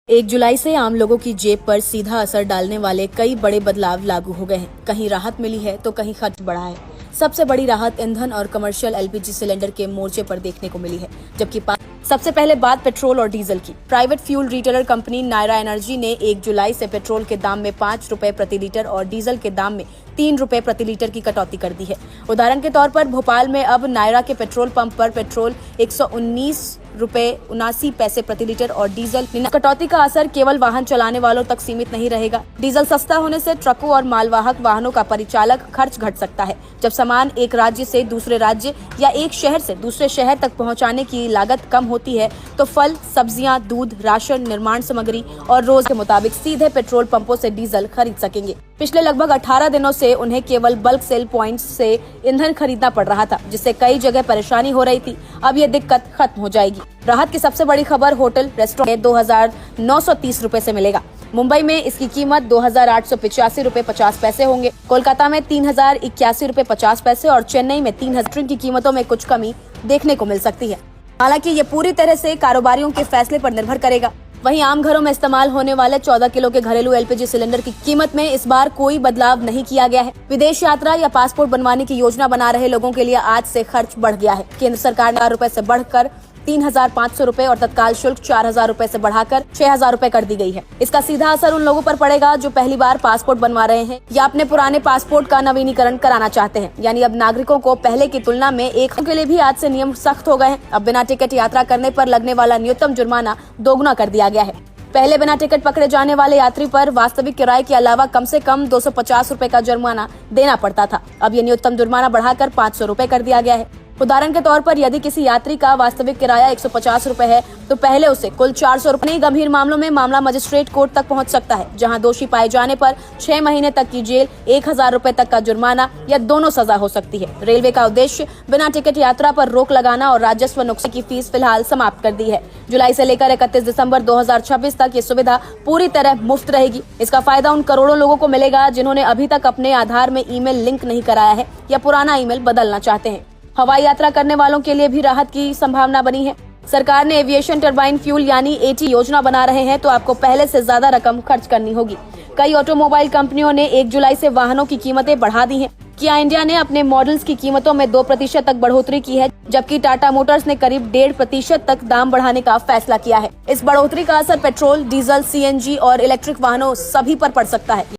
1 जुलाई से आम लोगों की जेब पर सीधा असर डालने वाले कई बड़े बदलाव लागू हो गए हैं। कहीं राहत मिली है तो कहीं खर्च बढ़ा है। सबसे बड़ी राहत ईंधन और कमर्शियल एलपीजी सिलेंडर के मोर्चे पर देखने को मिली है, जबकि सबसे पहले बात पेट्रोल और डीजल की। Private fuel retailer company Nayara energy ने 1 जुलाई से पेट्रोल के दाम में 5 रुपए प्रति लीटर और डीजल के दाम में 3 रुपए प्रति लीटर की कटौती कर दी है। उदाहरण के तौर पर भोपाल में अब नायरा के पेट्रोल पंप पर पेट्रोल 119.79 प्रति लीटर और डीजल। कटौती का असर केवल वाहन चलाने वालों तक सीमित नहीं रहेगा। डीजल सस्ता होने से ट्रकों और मालवाहक वाहनों का परिचालक खर्च घट सकता है। जब सामान एक राज्य से दूसरे राज्य या एक शहर से दूसरे शहर तक पहुंचाने की लागत कम होती है तो फल, सब्जियां, दूध, राशन, निर्माण सामग्री और रोज के मुताबिक सीधे पेट्रोल पंपों से डीजल खरीद सकेंगे। पिछले लगभग 18 दिनों से उन्हें केवल बल्क सेल प्वाइंट्स से ईंधन खरीदना पड़ रहा था, जिससे कई जगह परेशानी हो रही थी। अब ये दिक्कत खत्म हो जाएगी। राहत की सबसे बड़ी खबर होटल रेस्टोरेंट 2,930 रुपए से मिलेगा। मुंबई में इसकी कीमत 2,885 रुपए 50 पैसे होंगे। कोलकाता में 3,081 रुपए 50 पैसे और चेन्नई में 3,000 की कीमतों में कुछ कमी देखने को मिल सकती है। हालांकि ये पूरी तरह से कारोबारियों के फैसले पर निर्भर करेगा। वहीं आम घरों में इस्तेमाल होने वाले 14 किलो के घरेलू एलपीजी सिलेंडर की कीमत में इस बार कोई बदलाव नहीं किया गया है। विदेश यात्रा या पासपोर्ट बनवाने की योजना बना रहे लोगों के लिए आज से खर्च बढ़ गया है। केंद्र सरकार ने 4 रुपए से बढ़कर 3,500 रुपए और तत्काल शुल्क 4,000 रुपए से बढ़ाकर 6,000 रुपए कर दी गई है। इसका सीधा असर उन लोगों पर पड़ेगा जो पहली बार पासपोर्ट बनवा रहे हैं या अपने पुराने पासपोर्ट का नवीनीकरण कराना चाहते हैं। यानी अब नागरिकों को पहले की तुलना में एक के लिए भी आज से नियम सख्त हो गए हैं। अब बिना टिकट यात्रा करने पर लगने वाला न्यूनतम जुर्माना दोगुना कर दिया गया है। पहले बिना टिकट पकड़े जाने वाले यात्री पर वास्तविक किराए के अलावा कम से कम 250 रुपए का जुर्माना देना पड़ता था। अब ये न्यूनतम जुर्माना बढ़ाकर 500 रुपए कर दिया गया है। उदाहरण के तौर पर यदि किसी यात्री का वास्तविक किराया 150 रुपए है तो पहले उसे कुल 400 रुपए। गंभीर मामलों में मामला मजिस्ट्रेट कोर्ट तक पहुंच सकता है, जहां दोषी पाए जाने पर 6 महीने तक की जेल, 1,000 रुपए तक का जुर्माना या दोनों सजा हो सकती है। रेलवे का उद्देश्य बिना टिकट यात्रा पर रोक लगाना और राजस्व नुकसान की फीस फिलहाल समाप्त कर दी है। जुलाई से लेकर 31 दिसंबर 2026 तक ये सुविधा पूरी तरह मुफ्त रहेगी। इसका फायदा उन करोड़ों लोगों को मिलेगा जिन्होंने अभी तक अपने आधार में ईमेल लिंक नहीं कराया है या पुराना ईमेल बदलना चाहते हैं। हवाई यात्रा करने वालों के लिए भी राहत की संभावना बनी है। सरकार ने एविएशन टरबाइन फ्यूल यानी एटी योजना बना रहे हैं तो आपको पहले से ज्यादा रकम खर्च करनी होगी। कई ऑटोमोबाइल कंपनियों ने 1 जुलाई से वाहनों की कीमतें बढ़ा दी हैं। किया इंडिया ने अपने मॉडल्स की कीमतों में 2% तक बढ़ोतरी की है, जबकि टाटा मोटर्स ने करीब 1.5% तक दाम बढ़ाने का फैसला किया है। इस बढ़ोतरी का असर पेट्रोल, डीजल, सीएनजी और इलेक्ट्रिक वाहनों सभी पर पड़ सकता है।